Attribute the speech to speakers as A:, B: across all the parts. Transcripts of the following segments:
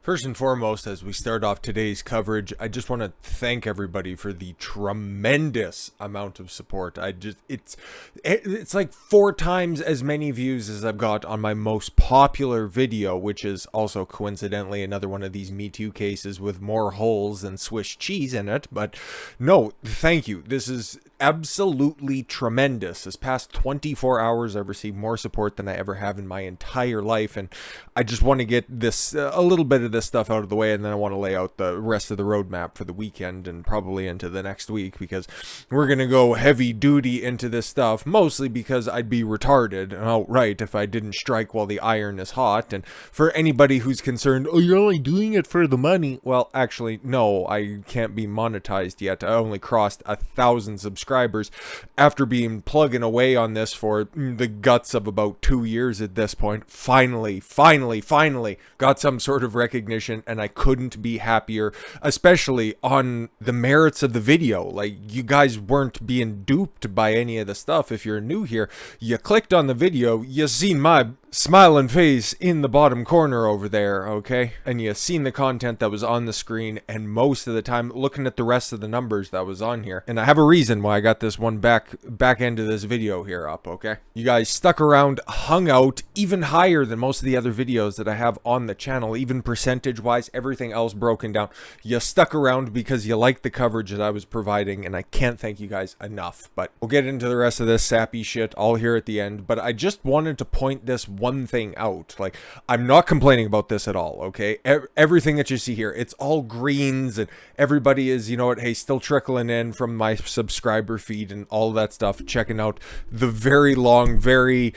A: First and foremost, as we start off today's coverage, I just want to thank everybody for the tremendous amount of support. It's like 4 times as many views as I've got on my most popular video, which is also coincidentally another one of these Me Too cases with more holes than Swiss cheese in it. But no, thank you. This is absolutely tremendous. This past 24 hours, I've received more support than I ever have in my entire life, and I just want to get this a little bit of this stuff out of the way, and then I want to lay out the rest of the roadmap for the weekend and probably into the next week, because we're gonna go heavy duty into this stuff, mostly because I'd be retarded outright if I didn't strike while the iron is hot. And for anybody who's concerned, oh, you're only doing it for the money, well, actually, no, I can't be monetized yet. I only crossed 1,000 subscribers after being plugging away on this for the guts of about 2 years at this point. Finally got some sort of recognition, and I couldn't be happier, especially on the merits of the video. Like, you guys weren't being duped by any of the stuff. If you're new here, you clicked on the video, you seen my smiling face in the bottom corner over there, okay? And you seen the content that was on the screen, and most of the time looking at the rest of the numbers that was on here. And I have a reason why I got this one back end of this video here up, okay? You guys stuck around, hung out, even higher than most of the other videos that I have on the channel, even percentage-wise, everything else broken down. You stuck around because you liked the coverage that I was providing, and I can't thank you guys enough. But we'll get into the rest of this sappy shit all here at the end. But I just wanted to point this one thing out. Like, I'm not complaining about this at all, okay? Everything that you see here, it's all greens, and everybody is, you know what, hey, still trickling in from my subscriber feed and all that stuff, checking out the very long, very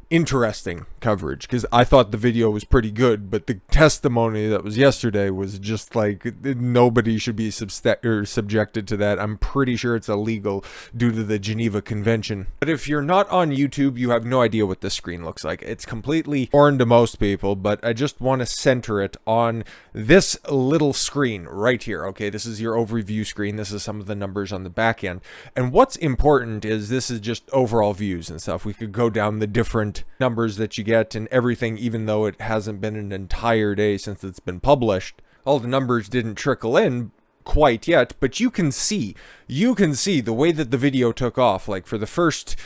A: interesting coverage, because I thought the video was pretty good, but the testimony that was yesterday was just like, nobody should be subjected to that. I'm pretty sure it's illegal due to the Geneva Convention. But if you're not on YouTube, you have no idea what this screen looks like. It's completely foreign to most people, but I just want to center it on this little screen right here. Okay, this is your overview screen. This is some of the numbers on the back end. And what's important is this is just overall views and stuff. We could go down the different numbers that you get and everything, even though it hasn't been an entire day since it's been published. All the numbers didn't trickle in quite yet, but you can see the way that the video took off. Like, for the first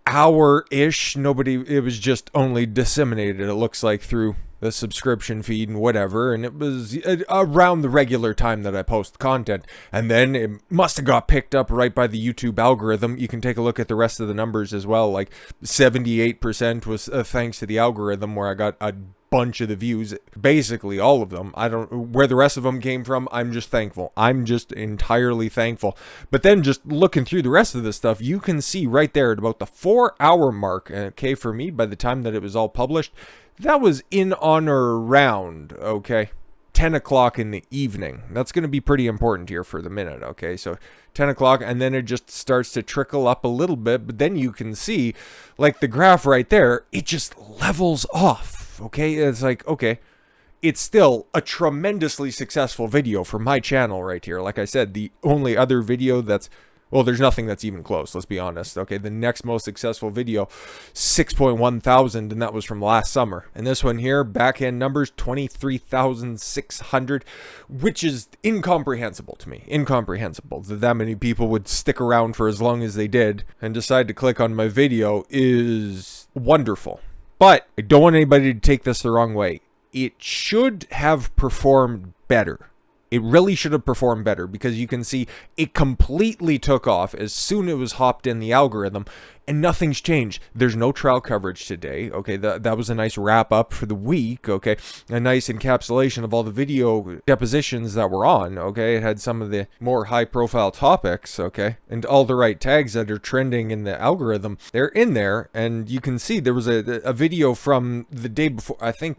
A: hour-ish, it was just only disseminated, it looks like, through the subscription feed and whatever, and it was around the regular time that I post content, and then it must have got picked up right by the YouTube algorithm. You can take a look at the rest of the numbers as well. Like, 78% was thanks to the algorithm, where I got a bunch of the views, basically all of them. I don't know where the rest of them came from. I'm just thankful. I'm just entirely thankful. But then just looking through the rest of this stuff, you can see right there at about the 4-hour mark, okay, for me, by the time that it was all published, that was in on or around, okay, 10 o'clock in the evening. That's going to be pretty important here for the minute, okay? So 10 o'clock, and then it just starts to trickle up a little bit, but then you can see, like, the graph right there, it just levels off, okay? It's like, okay, it's still a tremendously successful video for my channel right here. Like I said, the only other video that's, well, there's nothing that's even close, let's be honest, okay? The next most successful video, 6.1 thousand, and that was from last summer. And this one here, back-end numbers, 23,600, which is incomprehensible to me. Incomprehensible that many people would stick around for as long as they did and decide to click on my video is wonderful. But I don't want anybody to take this the wrong way. It should have performed better. It really should have performed better, because you can see it completely took off as soon as it was hopped in the algorithm, and nothing's changed. There's no trial coverage today, okay? That was a nice wrap up for the week, okay? A nice encapsulation of all the video depositions that were on, okay? It had some of the more high profile topics, okay? And all the right tags that are trending in the algorithm, they're in there, and you can see there was a video from the day before, I think,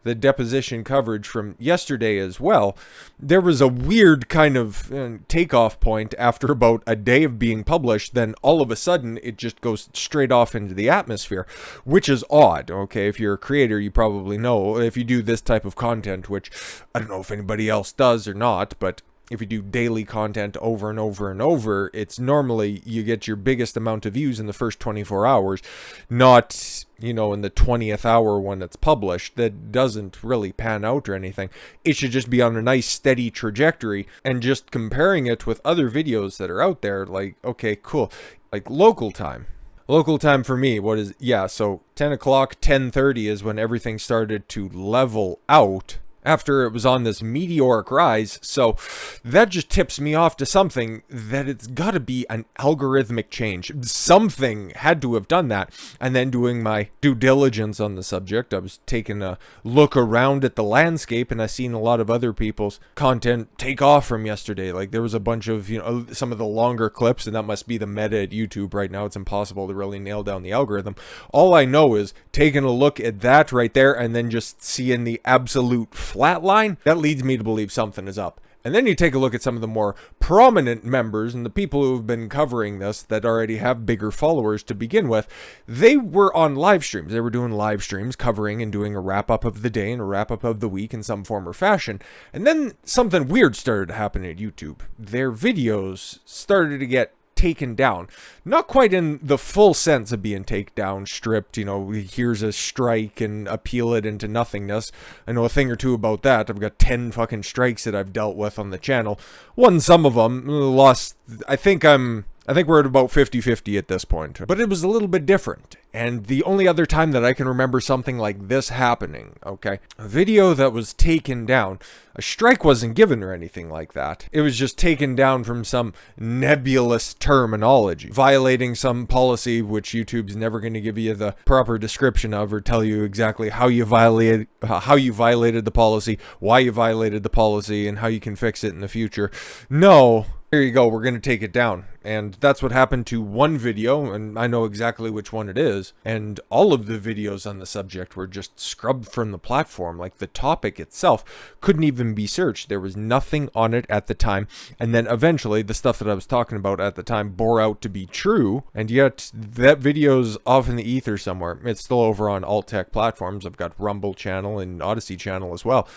A: the deposition coverage from yesterday as well. There was a weird kind of takeoff point after about a day of being published. Then all of a sudden it just goes straight off into the atmosphere, which is odd. Okay, if you're a creator, you probably know, if you do this type of content, which I don't know if anybody else does or not, but if you do daily content over and over and over, it's normally you get your biggest amount of views in the first 24 hours, not, you know, in the 20th hour when it's published. That doesn't really pan out or anything. It should just be on a nice steady trajectory, and just comparing it with other videos that are out there, like, okay, cool. Like local time. Local time for me, what is, yeah, so 10 o'clock, 10:30 is when everything started to level out after it was on this meteoric rise. So that just tips me off to something, that it's got to be an algorithmic change. Something had to have done that. And then doing my due diligence on the subject, I was taking a look around at the landscape, and I seen a lot of other people's content take off from yesterday. Like there was a bunch of, you know, some of the longer clips, and that must be the meta at YouTube right now. It's impossible to really nail down the algorithm. All I know is taking a look at that right there, and then just seeing the absolute flat line, that leads me to believe something is up. And then you take a look at some of the more prominent members and the people who have been covering this that already have bigger followers to begin with. They were on live streams. They were doing live streams, covering and doing a wrap-up of the day and a wrap-up of the week in some form or fashion. And then something weird started to happen at YouTube. Their videos started to get taken down. Not quite in the full sense of being taken down, stripped, you know, here's a strike and appeal it into nothingness. I know a thing or two about that. I've got 10 fucking strikes that I've dealt with on the channel. Won some of them, lost, I think we're at about 50-50 at this point. But it was a little bit different. And the only other time that I can remember something like this happening, okay? A video that was taken down. A strike wasn't given or anything like that. It was just taken down from some nebulous terminology. Violating some policy which YouTube's never going to give you the proper description of, or tell you exactly how you violated the policy, why you violated the policy, and how you can fix it in the future. No. Here you go, we're going to take it down. And that's what happened to one video, and I know exactly which one it is. And all of the videos on the subject were just scrubbed from the platform. Like the topic itself couldn't even be searched. There was nothing on it at the time. And then eventually the stuff that I was talking about at the time bore out to be true. And yet that video's off in the ether somewhere. It's still over on alt tech platforms. I've got Rumble channel and Odyssey channel as well.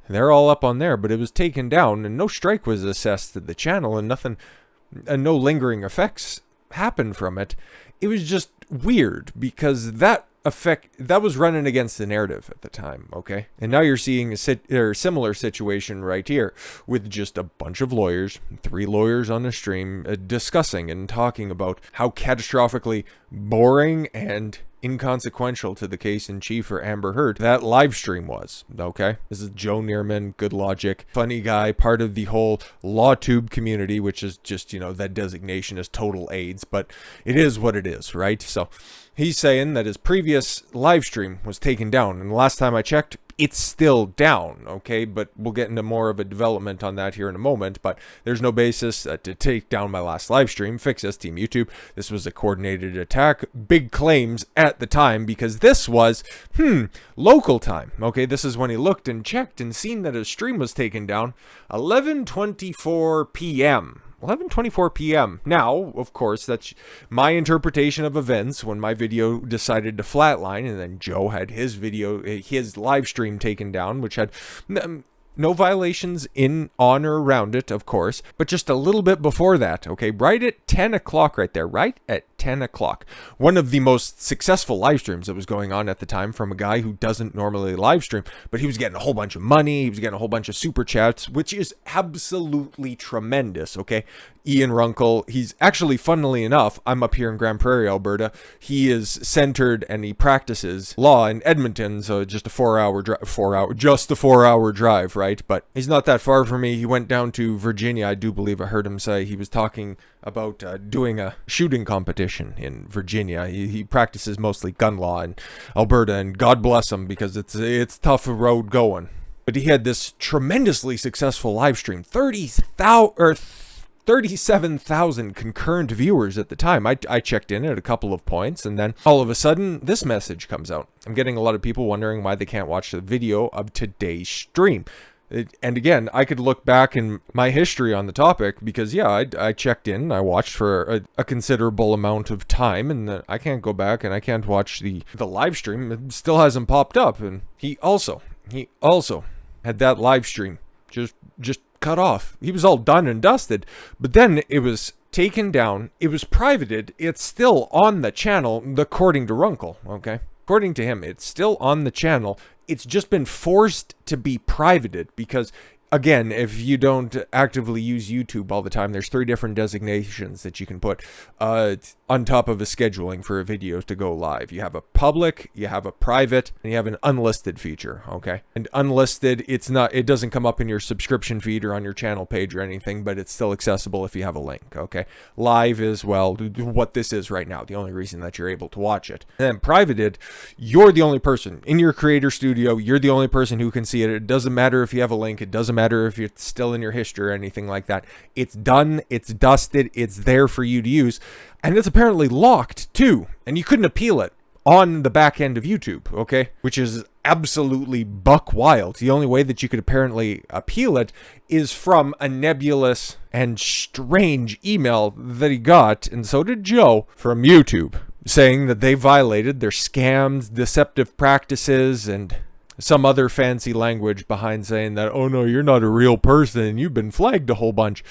A: They're all up on there, but it was taken down, and no strike was assessed to the channel, and nothing, and no lingering effects happened from it. It was just weird, because that was running against the narrative at the time, okay? And now you're seeing a similar situation right here, with just a bunch of lawyers, 3 lawyers on the stream, discussing and talking about how catastrophically boring and inconsequential to the case in chief for Amber Heard that live stream was, okay? This is Joe Neerman, good logic, funny guy, part of the whole Lawtube community, which is just, you know, that designation is total AIDS, but it is what it is, right? So he's saying that his previous live stream was taken down, and the last time I checked, it's still down, okay? But we'll get into more of a development on that here in a moment, but there's no basis to take down my last live stream. Fix this, Team YouTube. This was a coordinated attack. Big claims at the time, because this was, local time, okay? This is when he looked and checked and seen that his stream was taken down, 11:24 p.m., 11:24 p.m. Now, of course, that's my interpretation of events when my video decided to flatline, and then Joe had his live stream taken down, which had no violations on or around it, of course, but just a little bit before that, okay? Right at 10 o'clock right there, right at 10 o'clock. One of the most successful live streams that was going on at the time from a guy who doesn't normally live stream, but he was getting a whole bunch of money, he was getting a whole bunch of super chats, which is absolutely tremendous, okay? Ian Runkle, he's actually, funnily enough, I'm up here in Grand Prairie, Alberta. He is centered and he practices law in Edmonton, so just a 4-hour drive, right? But he's not that far from me. He went down to Virginia. I do believe I heard him say he was talking about doing a shooting competition in Virginia. He practices mostly gun law in Alberta, and God bless him, because it's tough a road going. But he had this tremendously successful live stream, 37,000 concurrent viewers at the time. I checked in at a couple of points, and then all of a sudden this message comes out. I'm getting a lot of people wondering why they can't watch the video of today's stream. And again, I could look back in my history on the topic, because yeah, I checked in, I watched for a considerable amount of time, and I can't go back and I can't watch the live stream. It still hasn't popped up. And he also had that live stream just cut off. He was all done and dusted. But then it was taken down. It was privated. It's still on the channel, according to Runkle, okay? According to him, it's still on the channel. It's just been forced to be privated because, again, if you don't actively use YouTube all the time, there's 3 different designations that you can put on top of a scheduling for a video to go live. You have a public, you have a private, and you have an unlisted feature, okay? And unlisted, it doesn't come up in your subscription feed or on your channel page or anything, but it's still accessible if you have a link, okay? Live is, well, what this is right now, the only reason that you're able to watch it. And then privated, you're the only person in your creator studio, you're the only person who can see it. It doesn't matter if you have a link, it doesn't matter if it's still in your history or anything like that. It's done, it's dusted, it's there for you to use. And it's apparently locked too, and you couldn't appeal it on the back end of YouTube, okay? Which is absolutely buck wild. The only way that you could apparently appeal it is from a nebulous and strange email that he got, and so did Joe, from YouTube, saying that they violated their scams, deceptive practices, and some other fancy language behind saying that, oh no, you're not a real person, you've been flagged a whole bunch.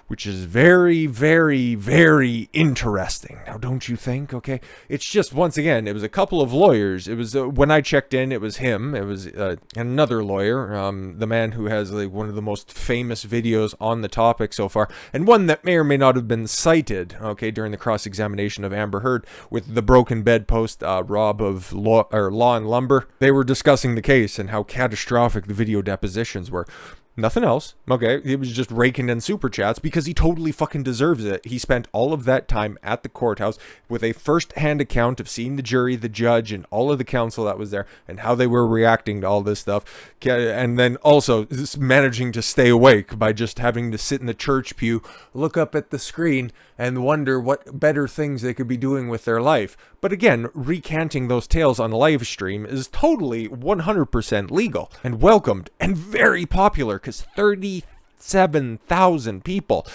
A: Which is very, very, very interesting. Now, don't you think? Okay. It's just, once again, it was a couple of lawyers. It was, when I checked in, it was him. It was another lawyer, the man who has like one of the most famous videos on the topic so far, and one that may or may not have been cited, okay, during the cross-examination of Amber Heard with the broken bedpost, Rob of Law and Lumber. They were discussing the case and how catastrophic the video depositions were. Nothing else, okay? He was just raking in super chats because he totally fucking deserves it. He spent all of that time at the courthouse with a first-hand account of seeing the jury, the judge, and all of the counsel that was there and how they were reacting to all this stuff. And then also managing to stay awake by just having to sit in the church pew, look up at the screen, and wonder what better things they could be doing with their life. But again, recanting those tales on a live stream is totally 100% legal and welcomed and very popular because 37,000 people.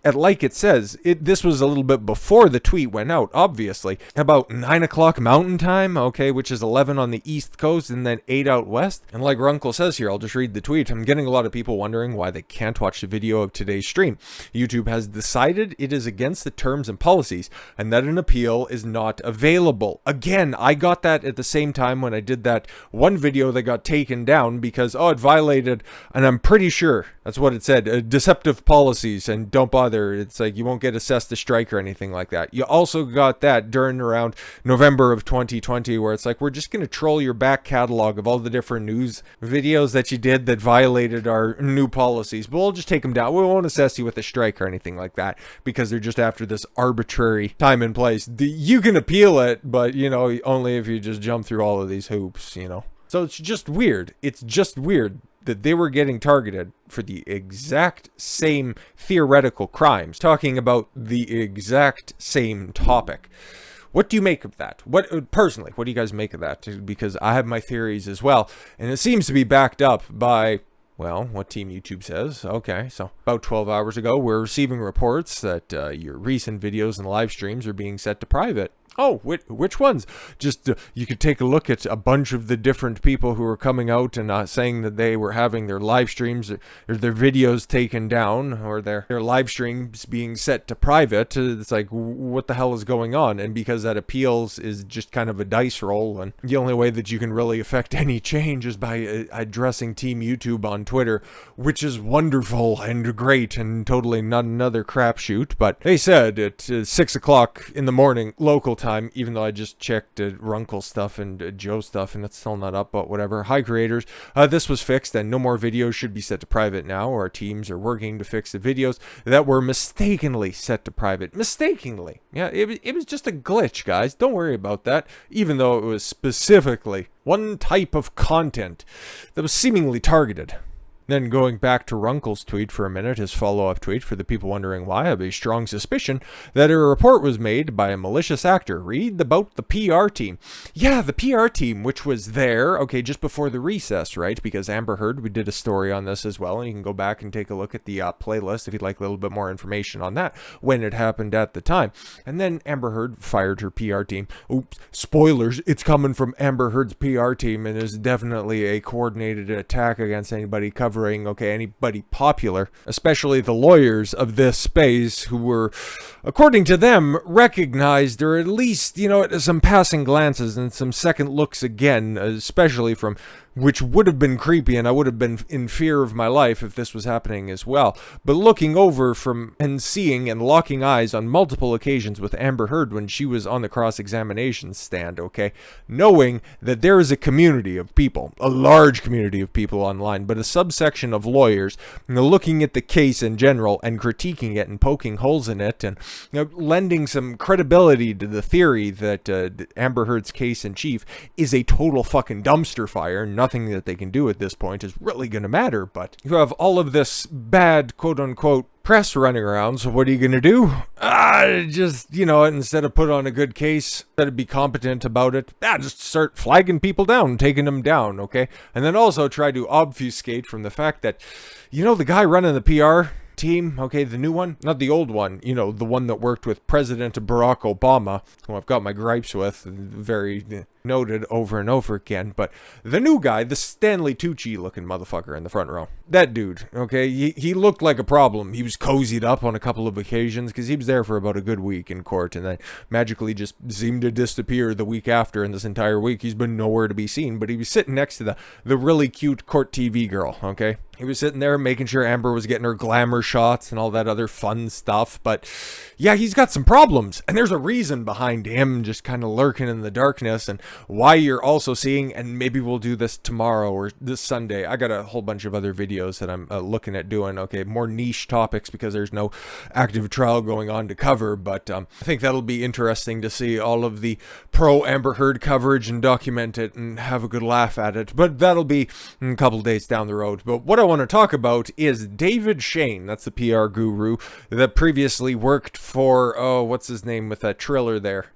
A: And like it says, this was a little bit before the tweet went out, obviously. About 9 o'clock Mountain Time, okay, which is 11 on the East Coast and then 8 out West. And like Runkle says here, I'll just read the tweet. I'm getting a lot of people wondering why they can't watch the video of today's stream. YouTube has decided it is against the terms and policies and that an appeal is not available. Again, I got that at the same time when I did that one video that got taken down because, oh, it violated, and I'm pretty sure that's what it said, deceptive policies, and don't bother. It's like you won't get assessed a strike or anything like that. You also got that during around November of 2020 where it's like, we're just going to troll your back catalog of all the different news videos that you did that violated our new policies, but we'll just take them down. We won't assess you with a strike or anything like that because they're just after this arbitrary time and place. You can appeal it, but, you know, only if you just jump through all of these hoops, you know. So it's just weird. It's just weird that they were getting targeted for the exact same theoretical crimes, talking about the exact same topic. What do you make of that? Personally, what do you guys make of that? Because I have my theories as well, and it seems to be backed up by, well, what Team YouTube says. Okay, so about 12 hours ago, we're receiving reports that your recent videos and live streams are being set to private. Oh, which ones? Just you could take a look at a bunch of the different people who were coming out and saying that they were having their live streams or their videos taken down or their live streams being set to private. It's like, what the hell is going on? And because that appeals is just kind of a dice roll, and the only way that you can really affect any change is by addressing Team YouTube on Twitter, which is wonderful and great and totally not another crapshoot. But they said at 6 o'clock in the morning local time, even though I just checked Runkle stuff and Joe stuff and it's still not up, but whatever. Hi creators, this was fixed and no more videos should be set to private now. Our teams are working to fix the videos that were mistakenly set to private. Mistakenly. Yeah, it was just a glitch, guys. Don't worry about that, even though it was specifically one type of content that was seemingly targeted. Then going back to Runkle's tweet for a minute, his follow-up tweet for the people wondering why, I have a strong suspicion that a report was made by a malicious actor. Read about the PR team. Yeah, the PR team, which was there, okay, just before the recess, right? Because Amber Heard, we did a story on this as well, and you can go back and take a look at the playlist if you'd like a little bit more information on that, when it happened at the time. And then Amber Heard fired her PR team. Oops, spoilers, it's coming from Amber Heard's PR team, and is definitely a coordinated attack against anybody covering covering, okay, anybody popular, especially the lawyers of this space who were, according to them, recognized, or at least, some passing glances and some second looks again, especially from, which would have been creepy, and I would have been in fear of my life if this was happening as well. But looking over from and seeing and locking eyes on multiple occasions with Amber Heard when she was on the cross-examination stand, okay, knowing that there is a community of people, a large community of people online, but a subsection of lawyers, looking at the case in general and critiquing it and poking holes in it and lending some credibility to the theory that Amber Heard's case in chief is a total fucking dumpster fire. Nothing that they can do at this point is really going to matter, but you have all of this bad, quote-unquote, press running around, so what are you going to do? Just, instead of put on a good case, instead of be competent about it, just start flagging people down, taking them down, okay? And then also try to obfuscate from the fact that, the guy running the PR team, okay, the new one, not the old one, the one that worked with President Barack Obama, who I've got my gripes with, very noted over and over again, but the new guy, the Stanley Tucci looking motherfucker in the front row, that dude, okay, he looked like a problem. He was cozied up on a couple of occasions because he was there for about a good week in court and then magically just seemed to disappear the week after, and this entire week he's been nowhere to be seen, but he was sitting next to the really cute court TV girl, okay? He was sitting there making sure Amber was getting her glamour shots and all that other fun stuff. But yeah, he's got some problems. And there's a reason behind him just kind of lurking in the darkness, and why you're also seeing, and maybe we'll do this tomorrow or this Sunday. I got a whole bunch of other videos that I'm looking at doing. Okay, more niche topics because there's no active trial going on to cover. But I think that'll be interesting to see all of the pro Amber Heard coverage and document it and have a good laugh at it. But that'll be a couple days down the road. But what I want to talk about is David Shane. That's the PR guru that previously worked for, what's his name with that Triller there?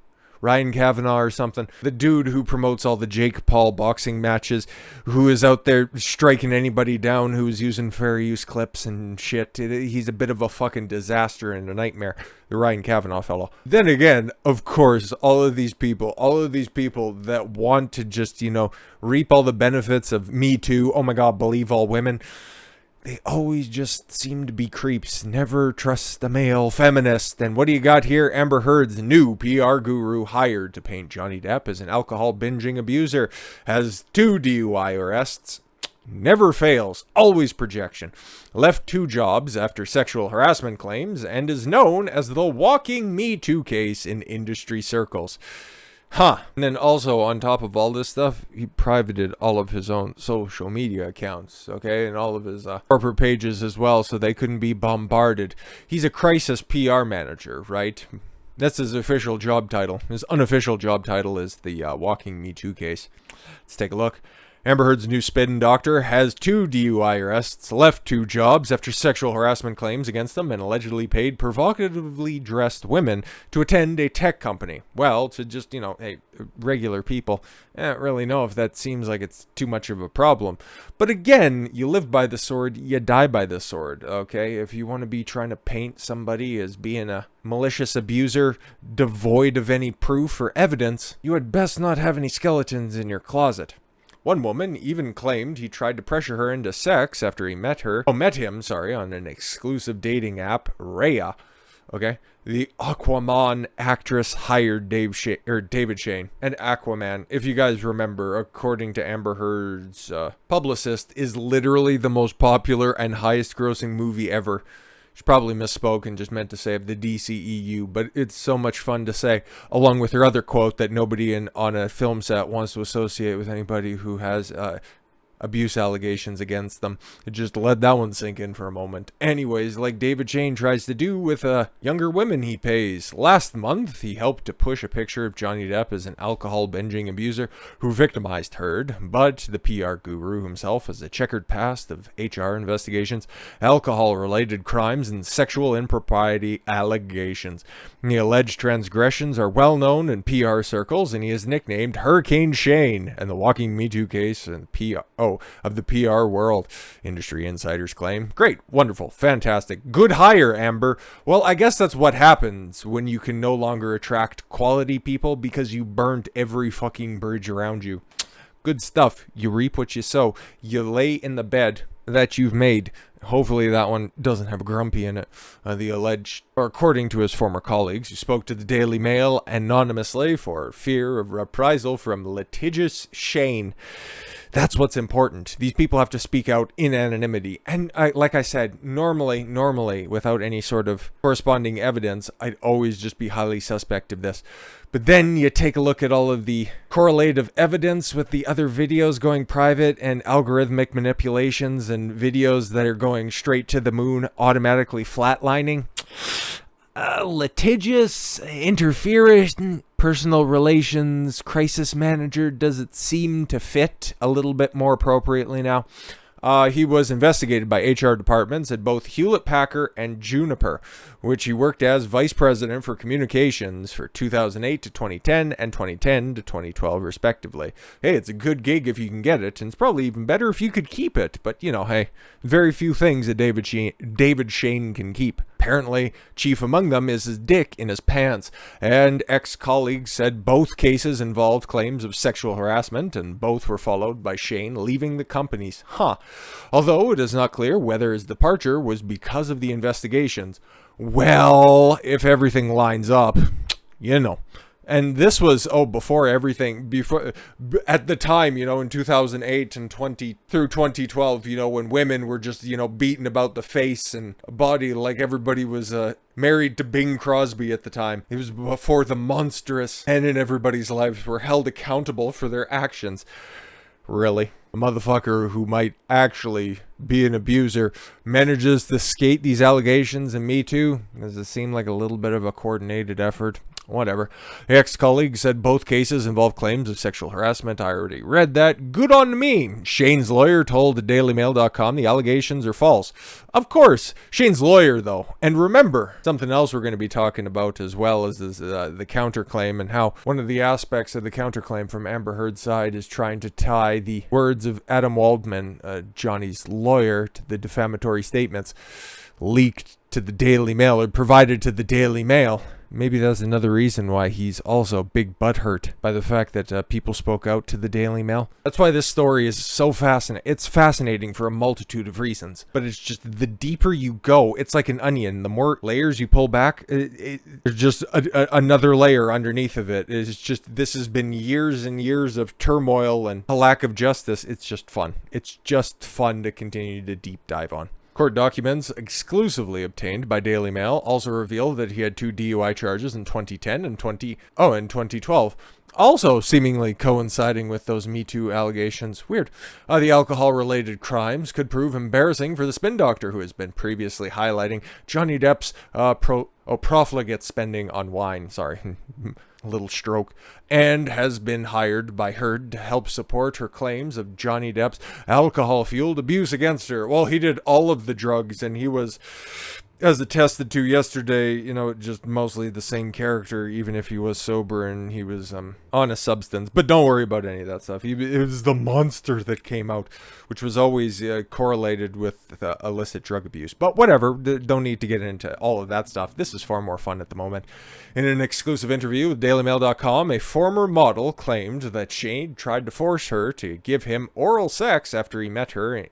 A: Ryan Kavanaugh or something. The dude who promotes all the Jake Paul boxing matches, who is out there striking anybody down who's using fair use clips and shit. He's a bit of a fucking disaster and a nightmare, the Ryan Kavanaugh fellow. Then again, of course, all of these people that want to just, reap all the benefits of Me Too, oh my god, believe all women, they always just seem to be creeps. Never trust a male feminist. And what do you got here? Amber Heard's new PR guru hired to paint Johnny Depp as an alcohol binging abuser. Has 2 DUI arrests. Never fails. Always projection. Left 2 jobs after sexual harassment claims. And is known as the walking Me Too case in industry circles. And then also, on top of all this stuff, he privated all of his own social media accounts, okay? And all of his corporate pages as well, so they couldn't be bombarded. He's a crisis PR manager, right? That's his official job title. His unofficial job title is the walking Me Too case. Let's take a look. Amber Heard's new spin doctor has 2 DUI arrests, left 2 jobs after sexual harassment claims against them, and allegedly paid provocatively dressed women to attend a tech company. Well, to just, hey, regular people, I don't really know if that seems like it's too much of a problem. But again, you live by the sword, you die by the sword, okay? If you want to be trying to paint somebody as being a malicious abuser, devoid of any proof or evidence, you had best not have any skeletons in your closet. One woman even claimed he tried to pressure her into sex after he met him, on an exclusive dating app, Raya. Okay, the Aquaman actress hired David Shane, and Aquaman, if you guys remember, according to Amber Heard's publicist, is literally the most popular and highest-grossing movie ever. She probably misspoke and just meant to say of the DCEU, but it's so much fun to say, along with her other quote that nobody on a film set wants to associate with anybody who has abuse allegations against them. It just let that one sink in for a moment. Anyways, like David Shane tries to do with younger women he pays. Last month, he helped to push a picture of Johnny Depp as an alcohol binging abuser who victimized Heard, but the PR guru himself has a checkered past of HR investigations, alcohol-related crimes, and sexual impropriety allegations. The alleged transgressions are well known in PR circles, and he is nicknamed Hurricane Shane, and the walking Me Too case and of the PR world, industry insiders claim. Great, wonderful, fantastic, good hire, Amber. Well, I guess that's what happens when you can no longer attract quality people because you burned every fucking bridge around you. Good stuff. You reap what you sow. You lay in the bed. that you've made. Hopefully that one doesn't have grumpy in it. The alleged, or according to his former colleagues, who spoke to the Daily Mail anonymously for fear of reprisal from litigious Shane. That's what's important. These people have to speak out in anonymity. And like I said, normally, without any sort of corresponding evidence, I'd always just be highly suspect of this. But then you take a look at all of the correlative evidence with the other videos going private and algorithmic manipulations and videos that are going straight to the moon, automatically flatlining. Litigious, interference, personal relations, crisis manager, does it seem to fit a little bit more appropriately now? He was investigated by HR departments at both Hewlett-Packard and Juniper, which he worked as vice president for communications for 2008 to 2010 and 2010 to 2012, respectively. Hey, it's a good gig if you can get it, and it's probably even better if you could keep it. But, you know, hey, very few things that David Shane can keep. Apparently, chief among them is his dick in his pants, and ex-colleagues said both cases involved claims of sexual harassment, and both were followed by Shane leaving the companies. Although it is not clear whether his departure was because of the investigations. Well, if everything lines up, you know. And this was, before everything, at the time, you know, in 2008 and through 2012, you know, when women were just, you know, beaten about the face and body like everybody was married to Bing Crosby at the time. It was before the monstrous men in everybody's lives were held accountable for their actions. Really? A motherfucker who might actually be an abuser manages to skate these allegations and Me Too? Does it seem like a little bit of a coordinated effort? Whatever. The ex-colleague said both cases involve claims of sexual harassment. I already read that. Good on me. Shane's lawyer told DailyMail.com the allegations are false. Of course, Shane's lawyer, though. And remember, something else we're going to be talking about as well is the counterclaim, and how one of the aspects of the counterclaim from Amber Heard's side is trying to tie the words of Adam Waldman, Johnny's lawyer, to the defamatory statements leaked to the Daily Mail or provided to the Daily Mail. Maybe that's another reason why he's also big butthurt by the fact that people spoke out to the Daily Mail. That's why this story is so fascinating. It's fascinating for a multitude of reasons, but it's just the deeper you go, it's like an onion. The more layers you pull back, there's just another layer underneath of it. It's just, this has been years and years of turmoil and a lack of justice. It's just fun. It's just fun to continue to deep dive on. Court documents exclusively obtained by Daily Mail also reveal that he had 2 DUI charges in 2010 and 2012. Also seemingly coinciding with those Me Too allegations. Weird. The alcohol-related crimes could prove embarrassing for the spin doctor, who has been previously highlighting Johnny Depp's profligate spending on wine. Sorry. A little stroke, and has been hired by Heard to help support her claims of Johnny Depp's alcohol-fueled abuse against her. Well, he did all of the drugs, and he was, as attested to yesterday, you know, just mostly the same character, even if he was sober and he was on a substance. But don't worry about any of that stuff. It was the monster that came out, which was always correlated with illicit drug abuse. But whatever, don't need to get into all of that stuff. This is far more fun at the moment. In an exclusive interview with DailyMail.com, a former model claimed that Shane tried to force her to give him oral sex after he met her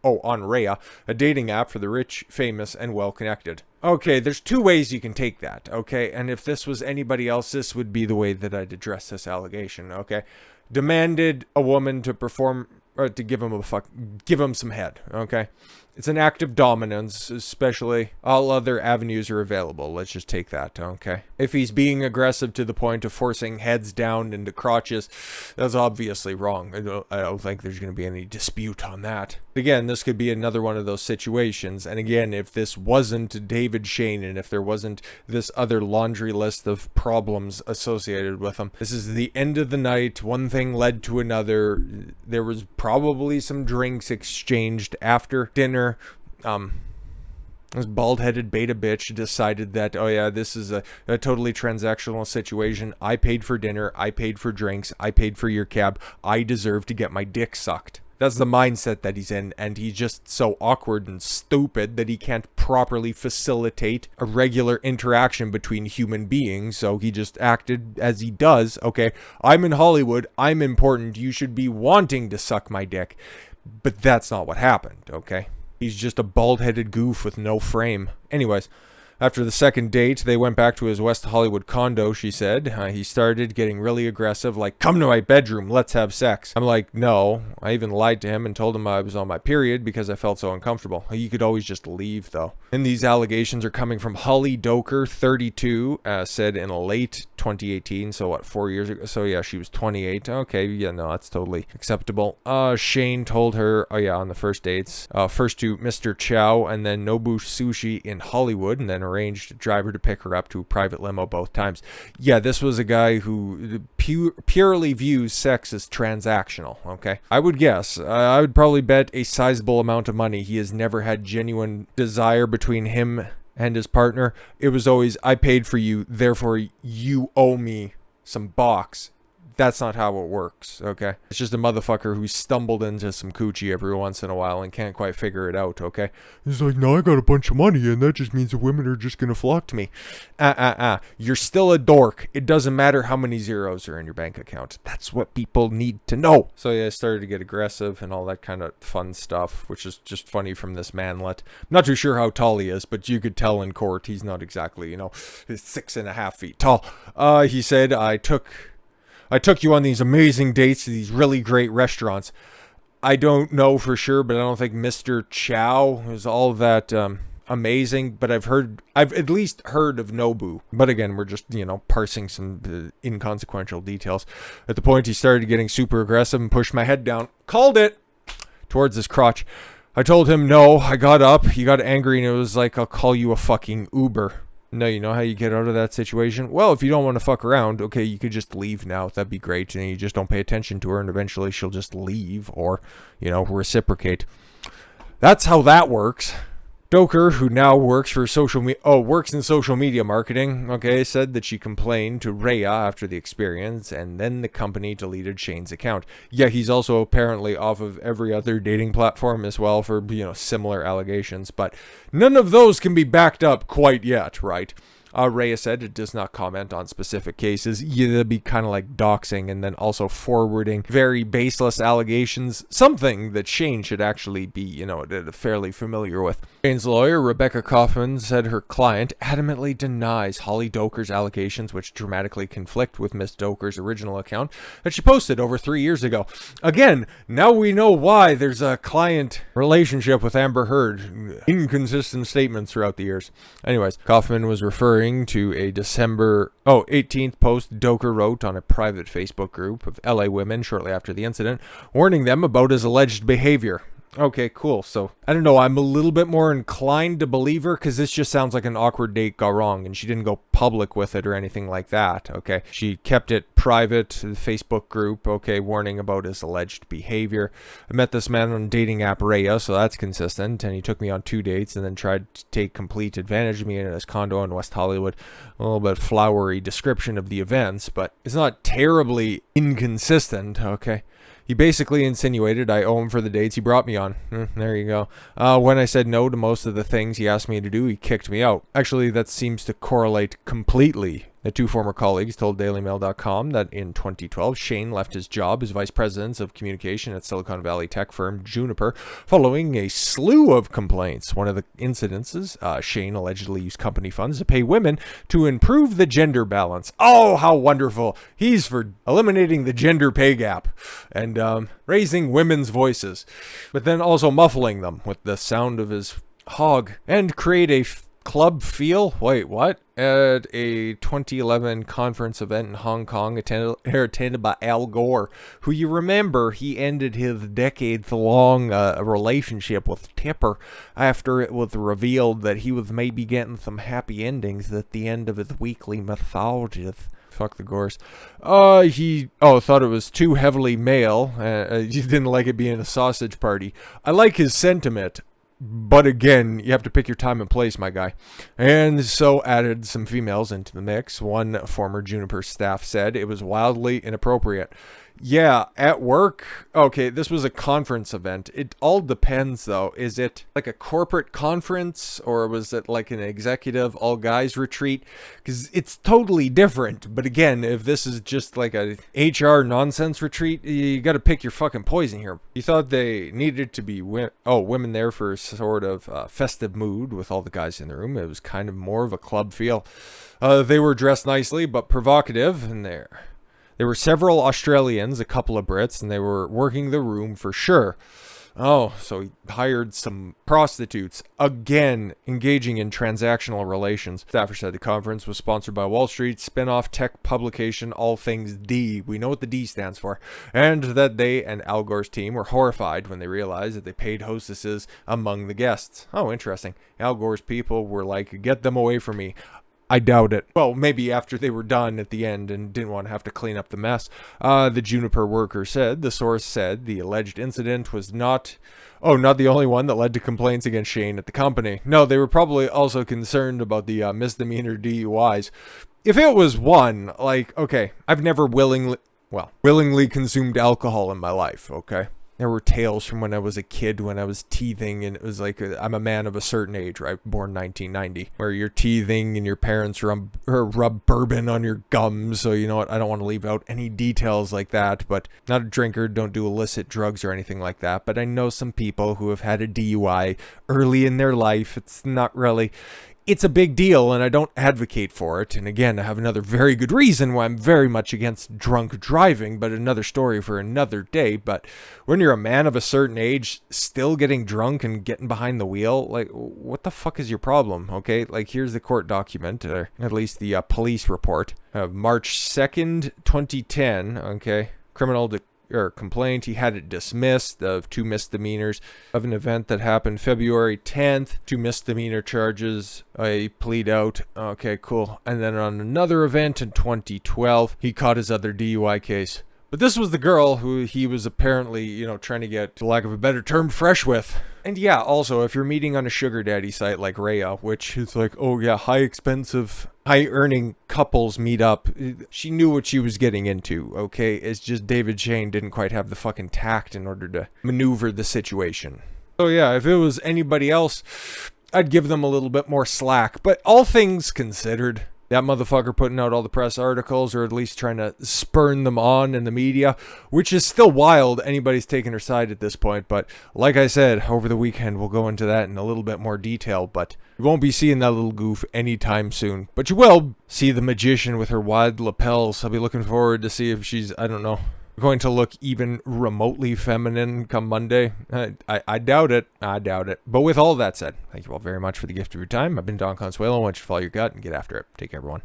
A: on Raya, a dating app for the rich, famous, and well-connected. Okay, there's 2 ways you can take that, okay? And if this was anybody else, this would be the way that I'd address this allegation, okay? Demanded a woman to perform, or to give him some head, okay? It's an act of dominance, especially all other avenues are available. Let's just take that, okay? If he's being aggressive to the point of forcing heads down into crotches, that's obviously wrong. I don't think there's going to be any dispute on that. Again, this could be another one of those situations. And again, if this wasn't David Shane, and if there wasn't this other laundry list of problems associated with him, this is the end of the night. One thing led to another. There was probably some drinks exchanged after dinner. This bald-headed beta bitch decided that, oh yeah, this is a totally transactional situation. I paid for dinner, I paid for drinks, I paid for your cab, I deserve to get my dick sucked. That's the mindset that he's in, and he's just so awkward and stupid that he can't properly facilitate a regular interaction between human beings, so he just acted as he does. Okay, I'm in Hollywood, I'm important, you should be wanting to suck my dick. But that's not what happened, okay? He's just a bald-headed goof with no frame. Anyways, after the second date, they went back to his West Hollywood condo, she said. He started getting really aggressive, like, come to my bedroom, let's have sex. I'm like, no. I even lied to him and told him I was on my period because I felt so uncomfortable. You could always just leave, though. And these allegations are coming from Holly Doker, 32, said in late 2018, so what, 4 years ago? So yeah, she was 28. Okay, yeah, no, that's totally acceptable. Shane told her, oh yeah, on the first dates, first to Mr. Chow and then Nobu Sushi in Hollywood, and then arranged a driver to pick her up to a private limo both times. Yeah, this was a guy who purely views sex as transactional, okay? I would guess, I would probably bet a sizable amount of money he has never had genuine desire between him and his partner. It was always, I paid for you, therefore you owe me some box. That's not how it works, okay? It's just a motherfucker who stumbled into some coochie every once in a while and can't quite figure it out, okay? He's like, no, I got a bunch of money, and that just means the women are just gonna flock to me. You're still a dork. It doesn't matter how many zeros are in your bank account. That's what people need to know. So yeah, I started to get aggressive and all that kind of fun stuff, which is just funny from this manlet. I'm not too sure how tall he is, but you could tell in court he's not exactly, you know, 6.5 feet tall. He said, I took you on these amazing dates to these really great restaurants. I don't know for sure, but I don't think Mr. Chow is all that amazing. But I've at least heard of Nobu. But again, we're just, you know, parsing some inconsequential details. At the point he started getting super aggressive and pushed my head down. Called it! Towards his crotch. I told him no. I got up. He got angry and it was like, I'll call you a fucking Uber. No, you know how you get out of that situation? Well, if you don't want to fuck around, okay, you could just leave now. That'd be great. And you just don't pay attention to her, and eventually she'll just leave or, you know, reciprocate. That's how that works. Doker, who now works for works in social media marketing, okay, said that she complained to Rhea after the experience, and then the company deleted Shane's account. Yeah, he's also apparently off of every other dating platform as well for, you know, similar allegations, but none of those can be backed up quite yet, right? Rhea said it does not comment on specific cases. Yeah, that'd be kind of like doxing and then also forwarding very baseless allegations, something that Shane should actually be, you know, fairly familiar with. Shane's lawyer, Rebecca Kaufman, said her client adamantly denies Holly Doker's allegations, which dramatically conflict with Miss Doker's original account that she posted over 3 years ago. Again, now we know why there's a client relationship with Amber Heard. Inconsistent statements throughout the years. Anyways, Kaufman was referring to a December 18th post Doker wrote on a private Facebook group of LA women shortly after the incident, warning them about his alleged behavior. Okay, cool. So, I don't know, I'm a little bit more inclined to believe her because this just sounds like an awkward date gone wrong and she didn't go public with it or anything like that, okay? She kept it private, the Facebook group, okay, warning about his alleged behavior. I met this man on dating app Rhea, so that's consistent, and he took me on 2 dates and then tried to take complete advantage of me in his condo in West Hollywood. A little bit flowery description of the events, but it's not terribly inconsistent, okay? He basically insinuated I owe him for the dates he brought me on. There you go. When I said no to most of the things he asked me to do, he kicked me out. Actually, that seems to correlate completely. The two former colleagues told DailyMail.com that in 2012, Shane left his job as vice president of communication at Silicon Valley tech firm Juniper following a slew of complaints. One of the incidences, Shane allegedly used company funds to pay women to improve the gender balance. Oh, how wonderful. He's for eliminating the gender pay gap and raising women's voices, but then also muffling them with the sound of his hog and create a club feel. Wait, what? At a 2011 conference event in Hong Kong attended by Al Gore, who you remember he ended his decades-long relationship with Tipper after it was revealed that he was maybe getting some happy endings at the end of his weekly massages. Fuck the Gores. He thought it was too heavily male. He didn't like it being a sausage party. I like his sentiment. But again, you have to pick your time and place, my guy. And so added some females into the mix. One former Juniper staff said it was wildly inappropriate. Yeah, at work. Okay, this was a conference event. It all depends, though. Is it like a corporate conference or was it like an executive all guys retreat? Because it's totally different. But again, if this is just like a HR nonsense retreat, you got to pick your fucking poison here. You thought they needed to be women there for a sort of festive mood with all the guys in the room. It was kind of more of a club feel. They were dressed nicely but provocative, and there were several Australians, a couple of Brits, and they were working the room for sure. Oh, so he hired some prostitutes, again, engaging in transactional relations. Staffer said the conference was sponsored by Wall Street spin-off tech publication All Things D. We know what the D stands for. And that they and Al Gore's team were horrified when they realized that they paid hostesses among the guests. Oh, interesting. Al Gore's people were like, get them away from me. I doubt it. Well, maybe after they were done at the end and didn't want to have to clean up the mess. The Juniper worker said, the source said, the alleged incident was not the only one that led to complaints against Shane at the company. No, they were probably also concerned about the misdemeanor DUIs. If it was one, like, okay, I've never willingly consumed alcohol in my life, okay? There were tales from when I was a kid, when I was teething, and it was like, I'm a man of a certain age, right? Born 1990, where you're teething and your parents rub bourbon on your gums. So, you know what? I don't want to leave out any details like that, but not a drinker, don't do illicit drugs or anything like that. But I know some people who have had a DUI early in their life. It's a big deal, and I don't advocate for it. And again, I have another very good reason why I'm very much against drunk driving, but another story for another day. But when you're a man of a certain age, still getting drunk and getting behind the wheel, like, what the fuck is your problem, okay? Like, here's the court document, or at least the police report of March 2nd, 2010, okay? Complaint. He had it dismissed of 2 misdemeanors of an event that happened February 10th. 2 misdemeanor charges. I plead out. Okay, cool. And then on another event in 2012, he caught his other DUI case. But this was the girl who he was apparently, trying to get, for lack of a better term, fresh with. And yeah, also, if you're meeting on a sugar daddy site like Rhea, which is like, oh yeah, high-earning couples meet up, she knew what she was getting into, okay? It's just David Shane didn't quite have the fucking tact in order to maneuver the situation. So yeah, if it was anybody else, I'd give them a little bit more slack. But all things considered, that motherfucker putting out all the press articles, or at least trying to spurn them on in the media, which is still wild. Anybody's taking her side at this point. But like I said, over the weekend, we'll go into that in a little bit more detail. But you won't be seeing that little goof anytime soon. But you will see the magician with her wide lapels. I'll be looking forward to see if she's, going to look even remotely feminine come Monday. I doubt it. But with all that said, thank you all very much for the gift of your time. I've been Don Consuelo. I want you to follow your gut and get after it. Take care, everyone.